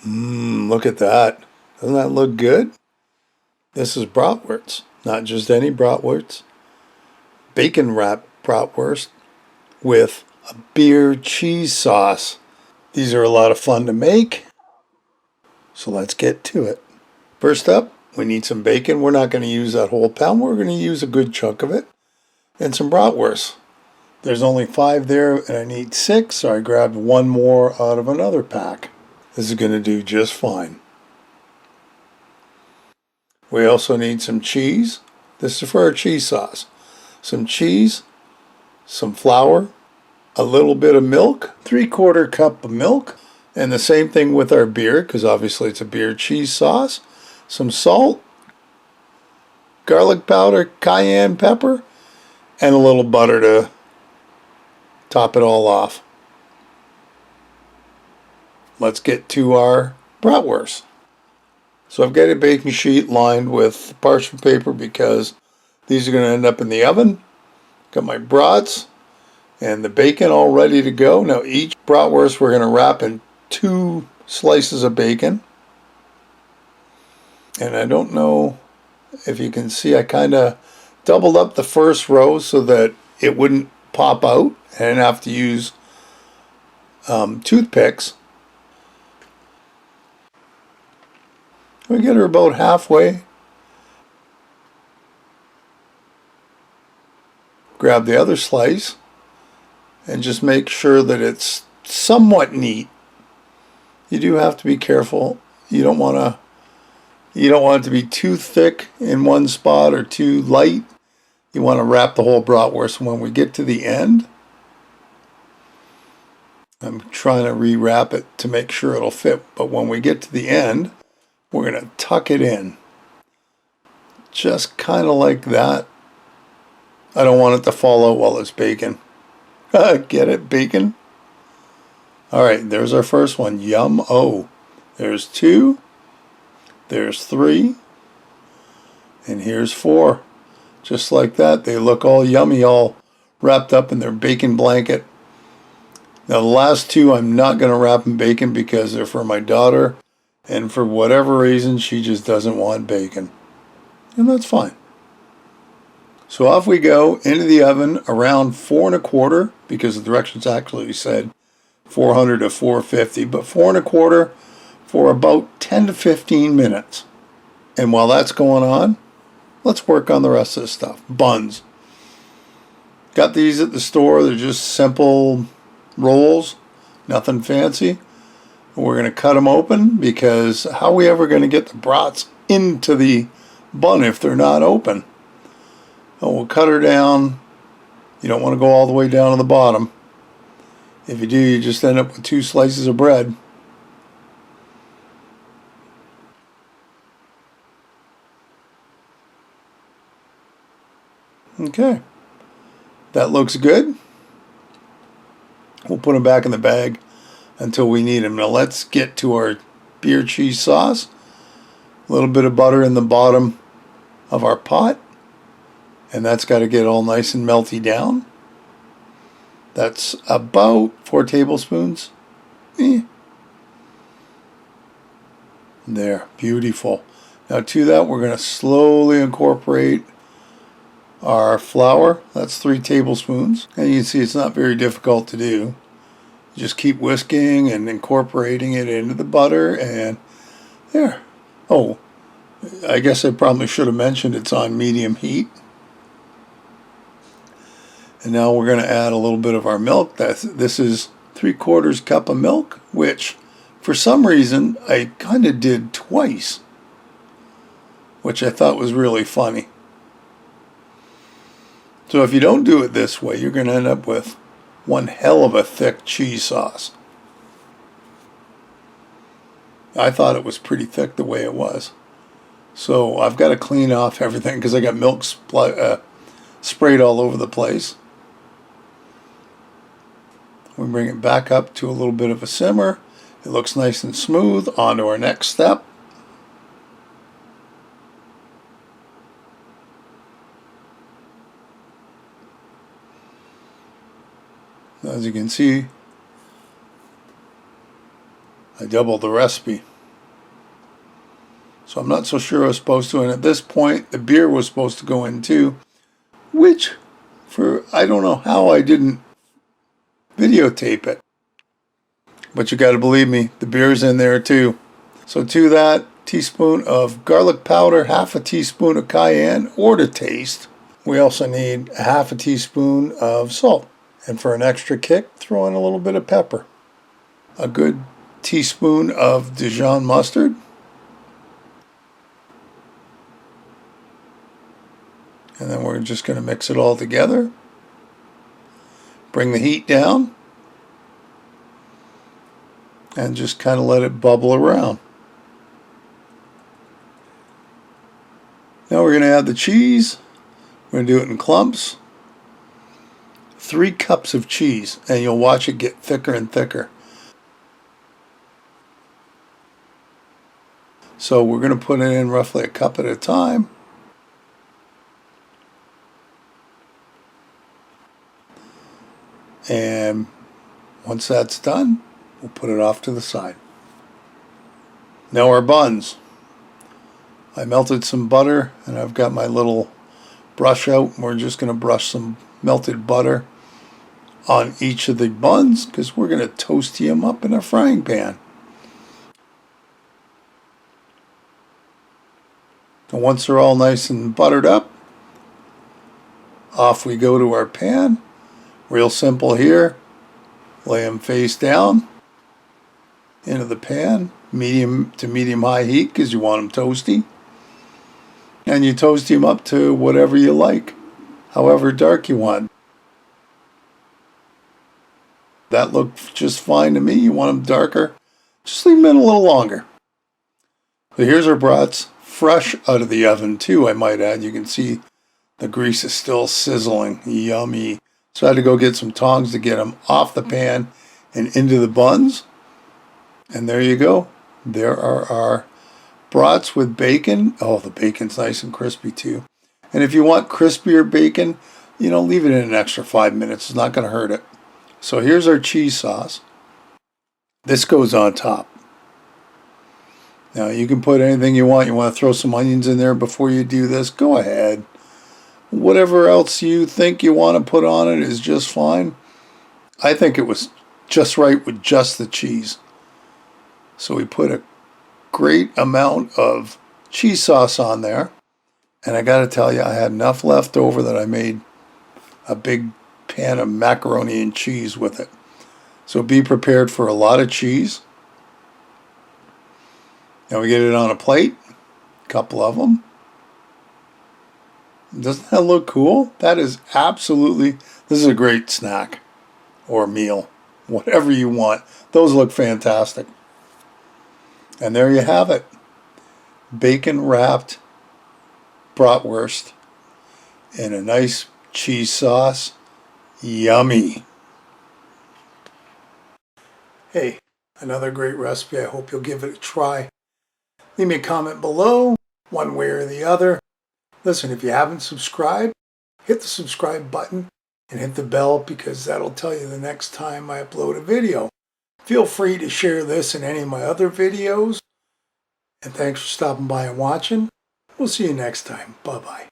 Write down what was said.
Look at that. Doesn't that look good? This is bratwurst. Not just any bratwurst. Bacon wrapped bratwurst with a beer cheese sauce. These are a lot of fun to make. So let's get to it. First up, we need some bacon. We're not going to use that whole pound. We're going to use a good chunk of it. And some bratwurst. There's only 5 there and I need 6, so I grabbed 1 more out of another pack. This is going to do just fine. We also need some cheese. This is for our cheese sauce. Some cheese, some flour, a little bit of milk, 3/4 cup of milk, and the same thing with our beer, because obviously it's a beer cheese sauce. Some salt, garlic powder, cayenne pepper, and a little butter to top it all off. Let's get to our bratwurst. So I've got a baking sheet lined with parchment paper because these are going to end up in the oven. Got my brats and the bacon all ready to go. Now each bratwurst we're going to wrap in 2 slices of bacon. And I don't know if you can see, I kind of doubled up the first row so that it wouldn't pop out. I didn't have to use toothpicks. We get her about halfway. Grab the other slice and just make sure that it's somewhat neat. You do have to be careful. You don't want it to be too thick in one spot or too light. You want to wrap the whole bratwurst. When we get to the end, I'm trying to rewrap it to make sure it'll fit. But when we get to the end, we're going to tuck it in. Just kind of like that. I don't want it to fall out while it's baking. Get it? Bacon? Alright, there's our first one. Yum-o. There's 2. There's 3. And here's 4. Just like that. They look all yummy, all wrapped up in their bacon blanket. Now the last 2 I'm not going to wrap in bacon because they're for my daughter. And for whatever reason, she just doesn't want bacon. And that's fine. So off we go into the oven around 4 1/4, because the directions actually said 400 to 450, but 4 1/4 for about 10 to 15 minutes. And while that's going on, let's work on the rest of the stuff. Buns. Got these at the store. They're just simple rolls, nothing fancy. We're going to cut them open because how are we ever going to get the brats into the bun if they're not open? And we'll cut her down. You don't want to go all the way down to the bottom. If you do, you just end up with 2 slices of bread. Okay, that looks good. We'll put them back in the bag until we need them. Now let's get to our beer cheese sauce. A little bit of butter in the bottom of our pot, and that's got to get all nice and melty down. That's about 4 tablespoons. There, beautiful. Now to that we're going to slowly incorporate our flour. That's 3 tablespoons. And you can see it's not very difficult to do. Just keep whisking and incorporating it into the butter, and there. Oh, I guess I probably should have mentioned it's on medium heat. And now we're going to add a little bit of our milk. This is 3/4 cup of milk, which for some reason I kind of did twice, which I thought was really funny. So if you don't do it this way, you're going to end up with one hell of a thick cheese sauce. I thought it was pretty thick the way it was. So I've got to clean off everything because I got milk sprayed all over the place. We bring it back up to a little bit of a simmer. It looks nice and smooth. On to our next step. As you can see, I doubled the recipe. So I'm not so sure I was supposed to, and at this point the beer was supposed to go in too, which I don't know how I didn't videotape it. But you gotta believe me, the beer's in there too. So to that, teaspoon of garlic powder, half a teaspoon of cayenne, or to taste. We also need a half a teaspoon of salt. And for an extra kick, throw in a little bit of pepper. A good teaspoon of Dijon mustard. And then we're just going to mix it all together. Bring the heat down. And just kind of let it bubble around. Now we're going to add the cheese. We're going to do it in clumps. 3 cups of cheese, and you'll watch it get thicker and thicker. So we're going to put it in roughly a cup at a time. And once that's done, we'll put it off to the side. Now our buns. I melted some butter, and I've got my little brush out, and we're just going to brush some melted butter on each of the buns because we're going to toast them up in a frying pan. And once they're all nice and buttered up, off we go to our pan. Real simple here. Lay them face down into the pan, medium to medium high heat because you want them toasty. And you toast them up to whatever you like, however dark you want. That looked just fine to me. You want them darker, just leave them in a little longer. So here's our brats, fresh out of the oven too, I might add. You can see the grease is still sizzling. Yummy. So I had to go get some tongs to get them off the pan and into the buns. And there you go. There are our brats with bacon. Oh, the bacon's nice and crispy too. And if you want crispier bacon, leave it in an extra 5 minutes. It's not going to hurt it. So here's our cheese sauce. This goes on top. Now you can put anything you want. You want to throw some onions in there before you do this, go ahead. Whatever else you think you want to put on it is just fine. I think it was just right with just the cheese. So we put a great amount of cheese sauce on there. And I got to tell you, I had enough left over that I made a big pan of macaroni and cheese with it. So be prepared for a lot of cheese. Now we get it on a plate, a couple of them. Doesn't that look cool? That is absolutely, this is a great snack or meal, whatever you want. Those look fantastic. And there you have it. Bacon wrapped bratwurst in a nice cheese sauce. Yummy. Hey, another great recipe. I hope you'll give it a try. Leave me a comment below, one way or the other. Listen, if you haven't subscribed, hit the subscribe button and hit the bell because that'll tell you the next time I upload a video. Feel free to share this in any of my other videos. And thanks for stopping by and watching. We'll see you next time. Bye-bye.